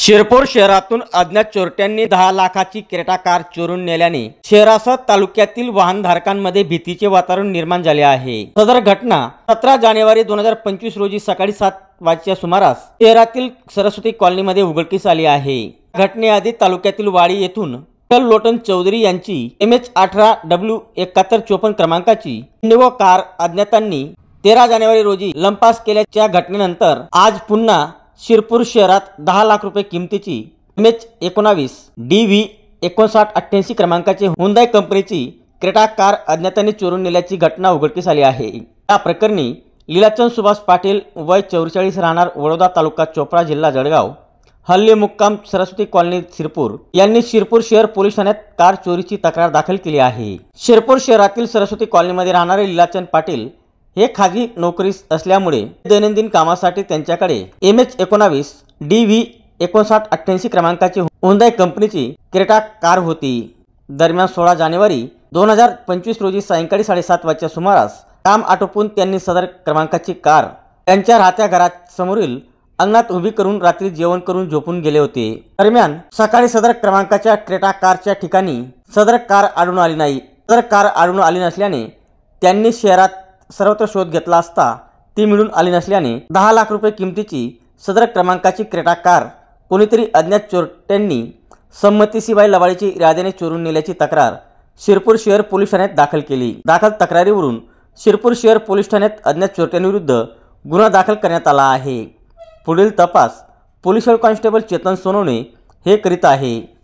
शिरपूर शहरातून अज्ञात चोरट्यांनी 10 लाखाची क्रेटा कार चोरून नेल्याने शहरासह तालुक्यातील वाहनधारकांमध्ये भीतीचे वातावरण निर्माण झाले आहे। सदर घटना 17 जानेवारी 2025 रोजी सकाळी 7 वाजच्या सुमारास शहरातील सरस्वती कॉलनीमध्ये उघडकीस आली आहे। घटनेआधी तालुक्यातील वाडी येथून लोटन चौधरी यांची MH18W7154 क्रमांकाची इंडिगो कार अज्ञातांनी 13 जानेवारी रोजी लंपास केल्याच्या घटनेनंतर आज पुन्हा शिरपूर शहरात 10 लाख रुपये किमतीची MH19DV5988 क्रमांकाची हुंदाई कंपनीची क्रेटा कार अज्ञातांनी चोरून नेल्याची घटना उघडकीस आली आहे। या प्रकरणी लीलाचंद सुभाष पाटील वय 44 राहणार वडोदा तालुका चोपडा जिल्हा जळगाव हल्ले मुक्काम सरस्वती कॉलनी शिरपूर यांनी शिरपूर शहर पोलीस ठाण्यात कार चोरीची तक्रार दाखल केली आहे। शिरपूर शहरातील सरस्वती कॉलनीमध्ये राहणारे लीलाचंद पाटील हे खाजगी नोकरी असल्यामुळे दैनंदिन कामासाठी त्यांच्याकडे MH19DV5988 क्रमांकाची हुंदाई कंपनीची क्रेटा कार होती। दरम्यान 16 जानेवारी 2025 रोजी सायंकाळी 7:30 वाजच्या सुमारास काम आटोपून त्यांनी सदर क्रमांकाची कार त्यांच्या राहत्या घरात समोरील अंगणात उभी करून रात्री जेवण करून झोपून गेले होते। दरम्यान सकाळी सदर क्रमांकाच्या क्रेटा कारच्या ठिकाणी सदर कार आढळून आली नाही। सदर कार आढळून आली नसल्याने त्यांनी शहरात सर्वत्र शोध घेतला असता ती मिळून आली नसल्याने 10 लाख रुपये किमतीची सदर क्रमांकाची क्रेटा कार कोणीतरी अज्ञात चोरट्यांनी संमतीशिवाय लवाळीची इराद्याने चोरून नेल्याची तक्रार शिरपूर शहर पोलीस ठाण्यात दाखल केली। दाखल तक्रारीवरून शिरपूर शहर पोलीस ठाण्यात अज्ञात चोरट्यांविरुद्ध गुन्हा दाखल करण्यात आला आहे। पुढील तपास police head constable Chetan Sonawane हे करीत आहे।